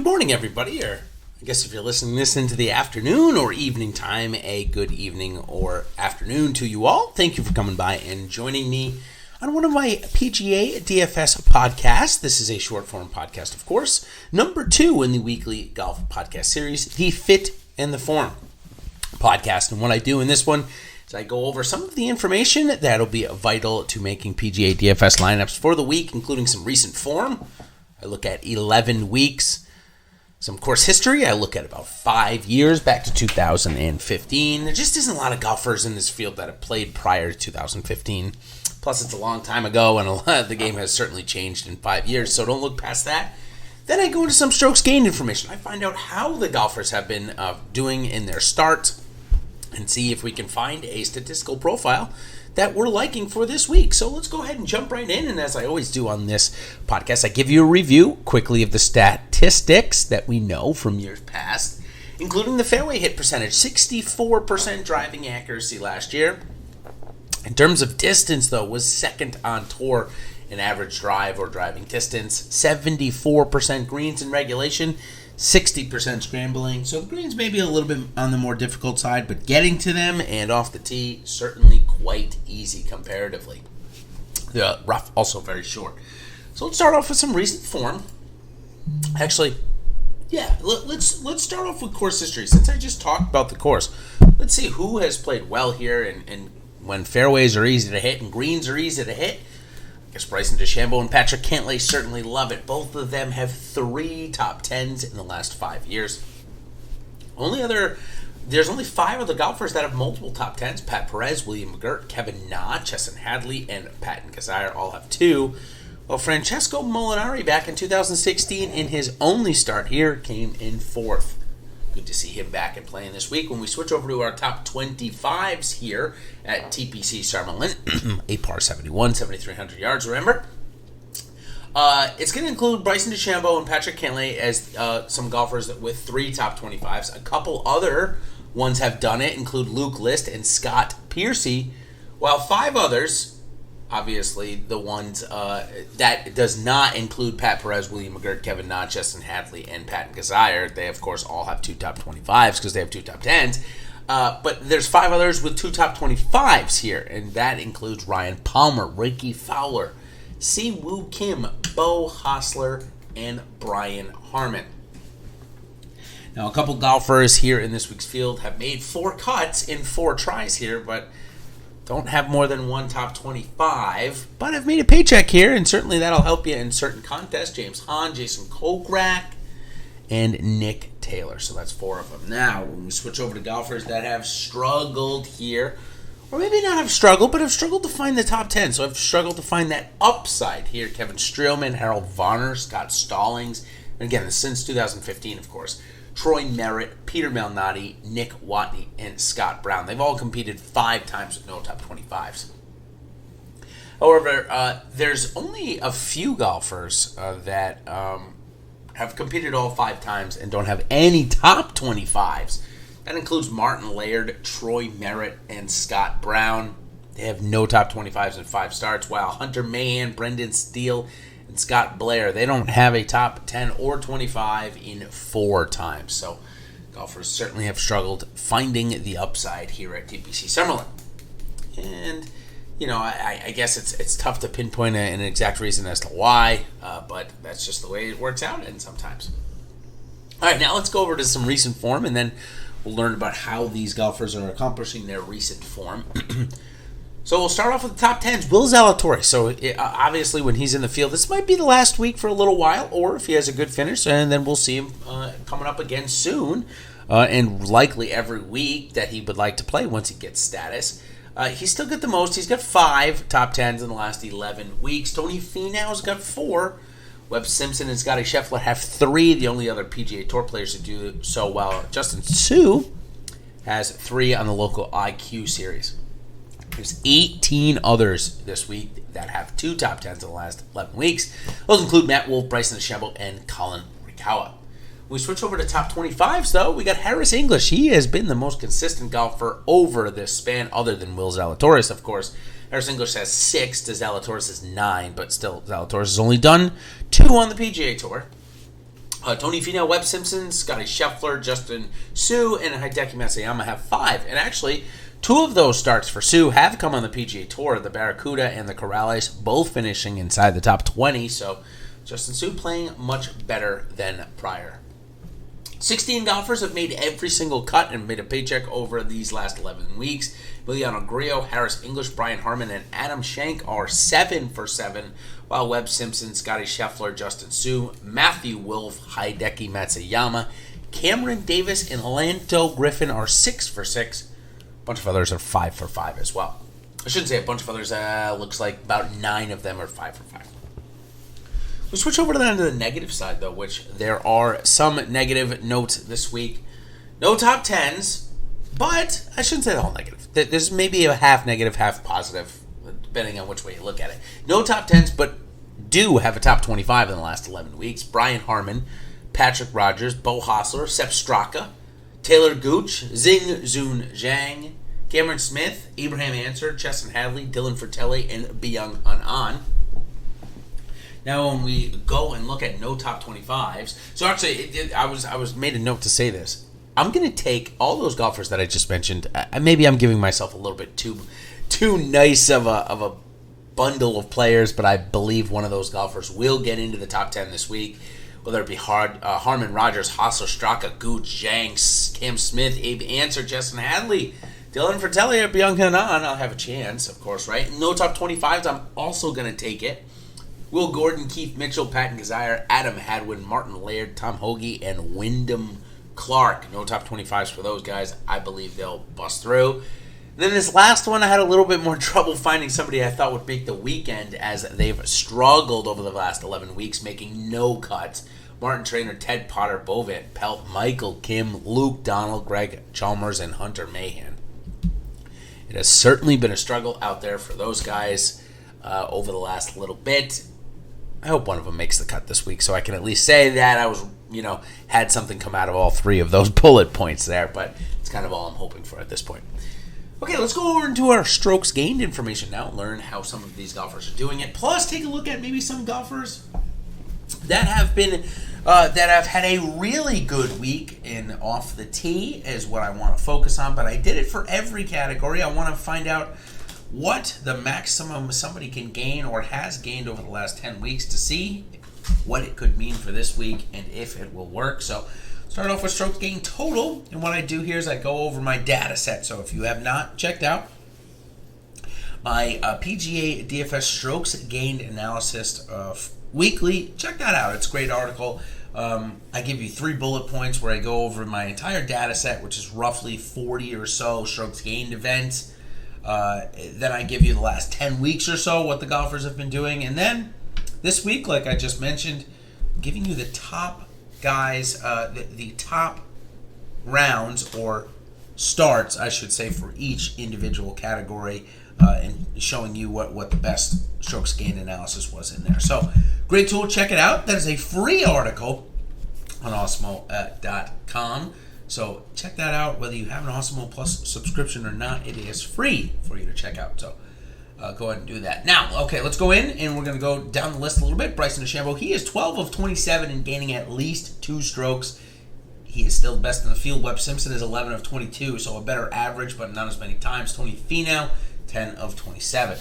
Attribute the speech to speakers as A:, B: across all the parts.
A: Good morning, everybody, or I guess if you're listening this into the afternoon or evening time, a good evening or afternoon to you all. Thank you for coming by and joining me on one of my PGA DFS podcasts. This is a short form podcast, of course, number 2 in the weekly golf podcast series, the Fit and the Form podcast. And what I do in this one is I go over some of the information that'll be vital to making PGA DFS lineups for the week, including some recent form. I look at 11 weeks. Some course history, I look at about 5 years, back to 2015. There just isn't a lot of golfers in this field that have played prior to 2015. Plus, it's a long time ago, and a lot of the game has certainly changed in 5 years, so don't look past that. Then I go into some strokes gained information. I find out how the golfers have been doing in their start and see if we can find a statistical profile that we're liking for this week. So let's go ahead and jump right in. And as I always do on this podcast, I give you a review quickly of the statistics that we know from years past, including the fairway hit percentage, 64% driving accuracy last year. In terms of distance, though, was second on tour in average drive or driving distance, 74% greens in regulation, 60% scrambling. So the greens may be a little bit on the more difficult side, but getting to them and off the tee, certainly quite easy comparatively. The rough also very short. So let's start off with some recent form. Actually, let's start off with course history. Since I just talked about the course, let's see who has played well here and when fairways are easy to hit and greens are easy to hit. I guess Bryson DeChambeau and Patrick Cantlay certainly love it. Both of them have 3 top 10s in the last 5 years. There's only 5 other golfers that have multiple top 10s. Pat Perez, William McGirt, Kevin Na, Chesson Hadley, and Patton Kizzire all have 2. While Francesco Molinari back in 2016 in his only start here came in 4th. Good to see him back and playing this week. When we switch over to our top 25s here at TPC Summerlin, 8 par 71, 7,300 yards, remember? It's going to include Bryson DeChambeau and Patrick Cantlay as some golfers with 3 top 25s. A couple other ones have done it, include Luke List and Scott Piercy, while 5 others, obviously the ones that does not include Pat Perez, William McGirt, Kevin Na, Chesson Hadley, and Patton Kizzire. They, of course, all have 2 top 25s because they have 2 top 10s. But there's 5 others with 2 top 25s here, and that includes Ryan Palmer, Ricky Fowler, Si Woo Kim, Bo Hostler, and Brian Harmon. Now, a couple golfers here in this week's field have made 4 cuts in 4 tries here, but don't have more than 1 top 25, but I've made a paycheck here, and certainly that'll help you in certain contests. James Hahn, Jason Kokrak, and Nick Taylor. So that's 4 of them. Now, when we switch over to golfers that have struggled here, or maybe not have struggled, but have struggled to find the top 10. So I've struggled to find that upside here. Kevin Streelman, Harold Varner, Scott Stallings, and again, since 2015, of course. Troy Merritt, Peter Malnati, Nick Watney, and Scott Brown. They've all competed 5 times with no top 25s. However, there's only a few golfers that have competed all 5 times and don't have any top 25s. That includes Martin Laird, Troy Merritt, and Scott Brown. They have no top 25s in 5 starts, while Hunter Mahan, Brendan Steele, and Scott Blair, they don't have a top 10 or 25 in 4 times. So golfers certainly have struggled finding the upside here at TPC Summerlin. And, I guess it's tough to pinpoint an exact reason as to why, but that's just the way it works out and sometimes. All right, now let's go over to some recent form, and then we'll learn about how these golfers are accomplishing their recent form. So we'll start off with the top 10s. Will Zalatoris. So obviously when he's in the field, this might be the last week for a little while, or if he has a good finish, and then we'll see him coming up again soon, and likely every week that he would like to play once he gets status. He's still got the most. He's got 5 top 10s in the last 11 weeks. Tony Finau's got 4. Webb Simpson and Scotty Scheffler have 3. The only other PGA Tour players who do so well. Justin Suh has 3 on the local IQ series. There's 18 others this week that have 2 top 10s in the last 11 weeks. Those include Matt Wolff, Bryson DeChambeau, and Colin Morikawa. When we switch over to top 25s, though, we got Harris English. He has been the most consistent golfer over this span, other than Will Zalatoris, of course. Harris English has 6 to Zalatoris' 9, but still, Zalatoris has only done 2 on the PGA Tour. Tony Finau, Webb Simpson, Scotty Scheffler, Justin Suh, and Hideki Matsuyama have 5. And actually, 2 of those starts for Suh have come on the PGA Tour. The Barracuda and the Corrales both finishing inside the top 20. So Justin Suh playing much better than prior. 16 golfers have made every single cut and made a paycheck over these last 11 weeks. Emiliano Grillo, Harris English, Brian Harman, and Adam Schenk are 7 for 7, while Webb Simpson, Scotty Scheffler, Justin Suh, Matthew Wolff, Hideki Matsuyama, Cameron Davis, and Lanto Griffin are 6 for 6. A bunch of others are 5 for 5 as well. I shouldn't say a bunch of others. Looks like about 9 of them are 5 for 5. We switch over to the negative side, though, which there are some negative notes this week. No top 10s, but I shouldn't say the whole negative. There's maybe a half negative, half positive, depending on which way you look at it. No top 10s, but do have a top 25 in the last 11 weeks. Brian Harman, Patrick Rogers, Bo Hossler, Sepp Straka, Taylor Gooch, Xing Jun Zhang, Cameron Smith, Abraham Answer, Chesson Hadley, Dylan Fratelli, and Byung Hun An. Now, when we go and look at no top 25s, so actually, I was made a note to say this. I'm going to take all those golfers that I just mentioned. Maybe I'm giving myself a little bit too nice of a bundle of players, but I believe one of those golfers will get into the top 10 this week. Whether it be Harman, Rogers, Hossler, Straka, Gooch, Zhang, Cam Smith, Abe Answer, Chesson Hadley, Dylan Fratelli, or Byung Hun An, I'll have a chance, of course, right? No top 25s, I'm also going to take it. Will Gordon, Keith Mitchell, Patton Kazire, Adam Hadwin, Martin Laird, Tom Hoagie, and Wyndham Clark. No top 25s for those guys. I believe they'll bust through. And then this last one, I had a little bit more trouble finding somebody I thought would make the weekend, as they've struggled over the last 11 weeks, making no cuts. Martin Trainer, Ted Potter, Bovit, Pelt, Michael Kim, Luke Donald, Greg Chalmers, and Hunter Mahan. It has certainly been a struggle out there for those guys over the last little bit. I hope one of them makes the cut this week, so I can at least say that I was, had something come out of all 3 of those bullet points there, but it's kind of all I'm hoping for at this point. Okay, let's go over into our strokes gained information now, learn how some of these golfers are doing it, plus take a look at maybe some golfers that have been, that have had a really good week in off the tee is what I want to focus on, but I did it for every category. I want to find out what the maximum somebody can gain or has gained over the last 10 weeks to see what it could mean for this week and if it will work. So start off with strokes gained total, and what I do here is I go over my data set. So if you have not checked out my PGA DFS strokes gained analysis weekly, check that out. It's a great article. I give you 3 bullet points where I go over my entire data set, which is roughly 40 or so strokes gained events. Then I give you the last 10 weeks or so, what the golfers have been doing. And then this week, like I just mentioned, giving you the top guys, the top rounds or starts, I should say, for each individual category, and showing you what the best strokes gained analysis was in there. So, great tool. Check it out. That is a free article on Awesemo.com. So check that out. Whether you have an Awesemo Plus subscription or not, it is free for you to check out. So go ahead and do that. Now, okay, let's go in, and we're going to go down the list a little bit. Bryson DeChambeau, he is 12 of 27 in gaining at least 2 strokes. He is still the best in the field. Webb Simpson is 11 of 22, so a better average, but not as many times. Tony Finau, 10 of 27.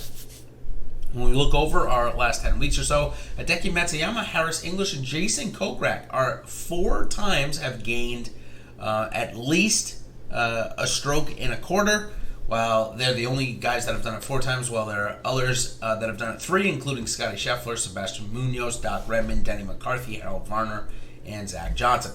A: When we look over our last 10 weeks or so, Hideki Matsuyama, Harris English, and Jason Kokrak are 4 times have gained at least a stroke in a quarter, while they're the only guys that have done it 4 times, while there are others that have done it 3, including Scotty Scheffler, Sebastian Munoz, Doc Redman, Denny McCarthy, Harold Varner, and Zach Johnson.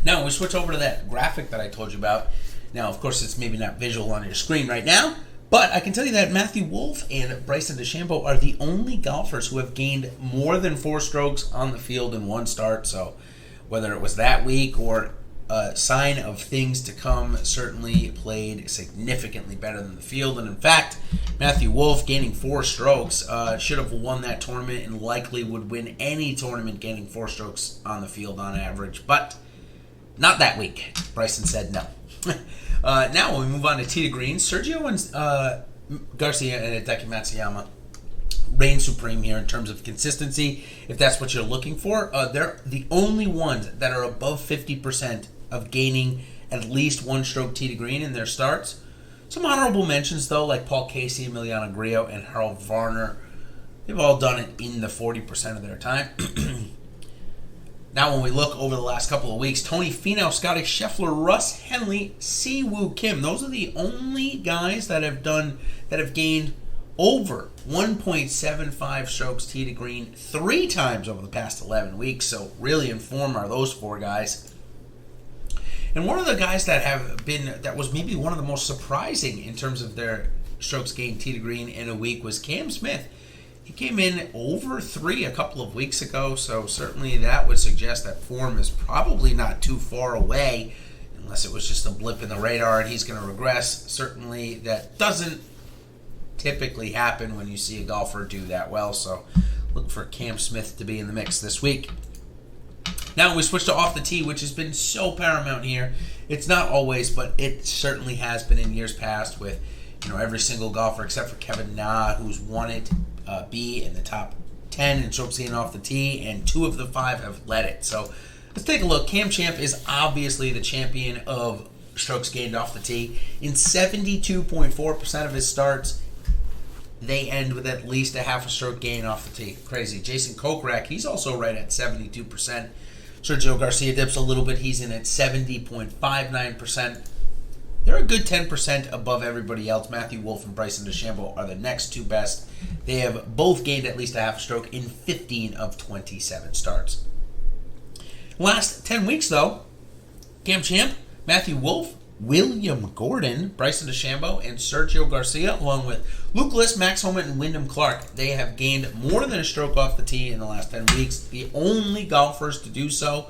A: Now, we switch over to that graphic that I told you about. Now, of course, it's maybe not visual on your screen right now, but I can tell you that Matthew Wolff and Bryson DeChambeau are the only golfers who have gained more than 4 strokes on the field in one start. So whether it was that week or a sign of things to come, certainly played significantly better than the field. And in fact, Matthew Wolff gaining 4 strokes should have won that tournament and likely would win any tournament gaining 4 strokes on the field on average. But not that week. Bryson said no. Now when we move on to tee to green, Sergio and Garcia and Hideki Matsuyama reign supreme here in terms of consistency, if that's what you're looking for. They're the only ones that are above 50% of gaining at least one stroke tee to green in their starts. Some honorable mentions, though, like Paul Casey, Emiliano Grillo, and Harold Varner. They've all done it in the 40% of their time. Now, when we look over the last couple of weeks, Tony Finau, Scotty Scheffler, Russ Henley, Siwoo Kim. Those are the only guys that have gained over 1.75 strokes tee to green 3 times over the past 11 weeks. So really in form are those 4 guys. And one of the guys that was maybe one of the most surprising in terms of their strokes gained tee to green in a week was Cam Smith. He came in over 3 a couple of weeks ago, so certainly that would suggest that form is probably not too far away, unless it was just a blip in the radar and he's going to regress. Certainly that doesn't typically happen when you see a golfer do that well, so look for Cam Smith to be in the mix this week. Now we switch to off the tee, which has been so paramount here. It's not always, but it certainly has been in years past with every single golfer except for Kevin Na, who's won it, be in the top 10 in strokes gained off the tee, and 2 of the 5 have led it. So let's take a look. Cam Champ is obviously the champion of strokes gained off the tee. In 72.4% of his starts, they end with at least a half a stroke gain off the tee. Crazy. Jason Kokrak, he's also right at 72%. Sergio Garcia dips a little bit. He's in at 70.59%. They're a good 10% above everybody else. Matthew Wolff and Bryson DeChambeau are the next 2 best. They have both gained at least a half a stroke in 15 of 27 starts. Last 10 weeks, though, Cam Champ, Matthew Wolff, William Gordon, Bryson DeChambeau, and Sergio Garcia, along with Luke List, Max Homa, and Wyndham Clark. They have gained more than a stroke off the tee in the last 10 weeks. The only golfers to do so.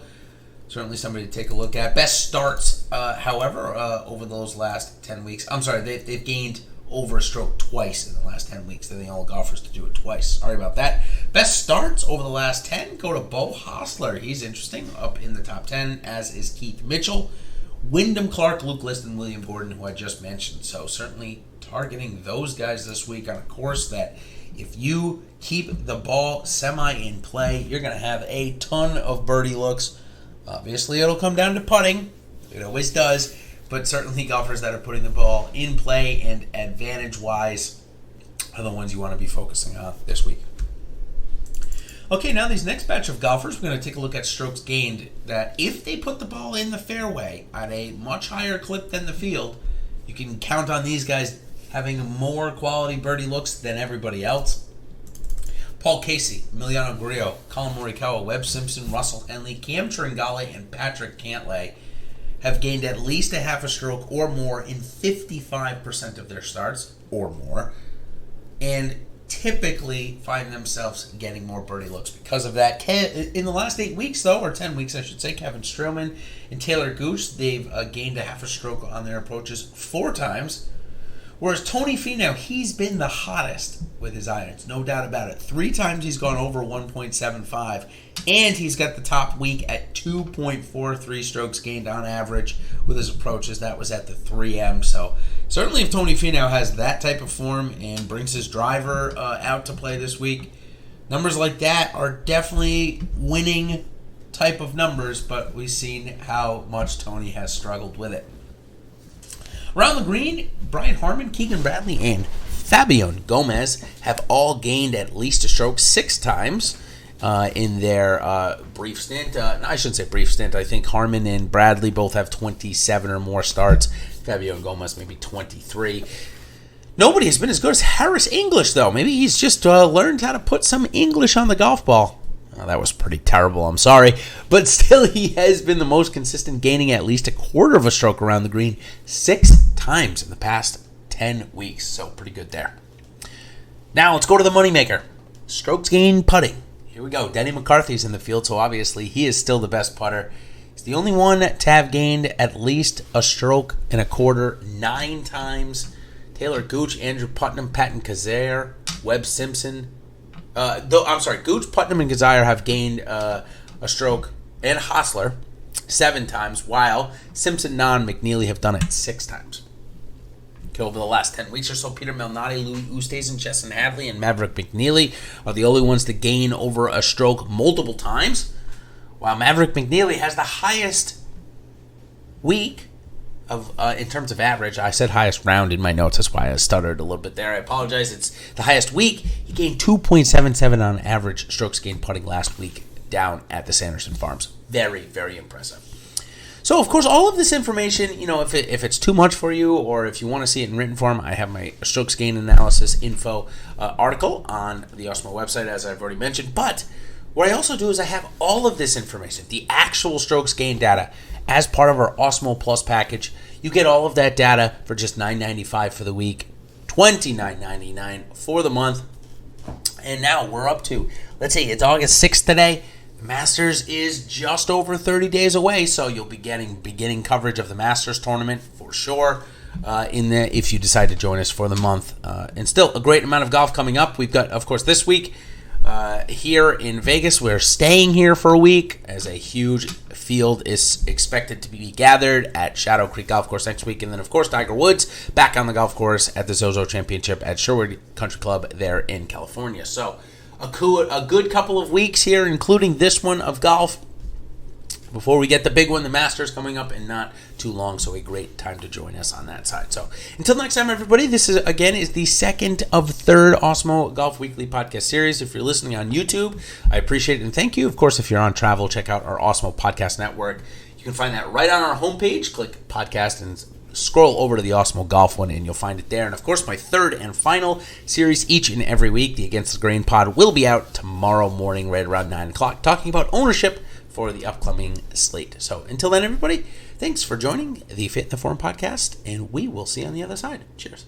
A: Certainly somebody to take a look at. Best starts, however, over those last 10 weeks. I'm sorry, they've gained over a stroke twice in the last 10 weeks. They're the only golfers to do it twice. Sorry about that. Best starts over the last 10 go to Bo Hostler. He's interesting, up in the top 10, as is Keith Mitchell, Wyndham Clark, Luke List, and William Gordon, who I just mentioned. So certainly targeting those guys this week on a course that if you keep the ball semi in play, you're going to have a ton of birdie looks. Obviously, it'll come down to putting. It always does. But certainly golfers that are putting the ball in play and advantage-wise are the ones you want to be focusing on this week. Okay, now these next batch of golfers, we're going to take a look at strokes gained that if they put the ball in the fairway at a much higher clip than the field, you can count on these guys having more quality birdie looks than everybody else. Paul Casey, Emiliano Grillo, Colin Morikawa, Webb Simpson, Russell Henley, Cam Tringale, and Patrick Cantlay have gained at least a half a stroke or more in 55% of their starts or more, and typically find themselves getting more birdie looks because of that. In the last 8 weeks, though, or 10 weeks, I should say, Kevin Streelman and Taylor Gooch, they've gained a half a stroke on their approaches 4 times. Whereas Tony Finau, he's been the hottest with his irons, no doubt about it. 3 times he's gone over 1.75, and he's got the top week at 2.43 strokes gained on average with his approaches. That was at the 3M. So certainly if Tony Finau has that type of form and brings his driver out to play this week, numbers like that are definitely winning type of numbers, but we've seen how much Tony has struggled with it. Around the green, Brian Harman, Keegan Bradley, and Fabian Gomez have all gained at least a stroke 6 times in their brief stint. I shouldn't say brief stint. I think Harman and Bradley both have 27 or more starts. Fabian Gomez maybe 23. Nobody has been as good as Harris English, though. Maybe he's just learned how to put some English on the golf ball. Oh, that was pretty terrible, I'm sorry. But still, he has been the most consistent, gaining at least a quarter of a stroke around the green 6 times in the past 10 weeks. So pretty good there. Now let's go to the moneymaker. Strokes gained putting. Here we go. Denny McCarthy's in the field, so obviously he is still the best putter. He's the only one to have gained at least a stroke and a quarter 9 times. Taylor Gooch, Andrew Putnam, Patton Kizzire, Webb Simpson. Gooch, Putnam, and Kizzire have gained a stroke, and Hostler 7 times, while Simpson, Na, and McNeely have done it 6 times. Okay, over the last 10 weeks or so, Peter Malnati, Louis Oosthuizen, Chesson Hadley, and Maverick McNeely are the only ones to gain over a stroke multiple times, while Maverick McNeely has the highest week of in terms of average. I said highest round in my notes. That's why I stuttered a little bit there. I apologize. It's the highest week. He gained 2.77 on average strokes gained putting last week down at the Sanderson Farms. Very, very impressive. So, of course, all of this information, if it's too much for you or if you want to see it in written form, I have my strokes gain analysis info article on the Awesemo website, as I've already mentioned. But what I also do is I have all of this information, the actual strokes gain data, as part of our Awesemo Plus package. You get all of that data for just $9.95 for the week, $29.99 for the month. And now we're up to, let's see, it's August 6th today. The Masters is just over 30 days away, so you'll be getting beginning coverage of the Masters tournament for sure in there if you decide to join us for the month. And still a great amount of golf coming up. We've got, of course, this week here in Vegas. We're staying here for a week as a huge field is expected to be gathered at Shadow Creek Golf Course next week. And then, of course, Tiger Woods back on the golf course at the Zozo Championship at Sherwood Country Club there in California. So a good couple of weeks here, including this one of golf, before we get the big one, the Masters, coming up in not too long. So a great time to join us on that side. So until next time, everybody, this is the second of third Awesemo Golf Weekly podcast series. If you're listening on YouTube, I appreciate it and thank you. Of course, if you're on travel, check out our Awesemo Podcast Network. You can find that right on our homepage. Click podcast and scroll over to the Awesemo Golf one and you'll find it there. And of course, my third and final series each and every week, the Against the Grain pod, will be out tomorrow morning right around 9 o'clock, talking about ownership for the upcoming slate. So until then, everybody, thanks for joining the Fit in the Form podcast, and we will see you on the other side. Cheers.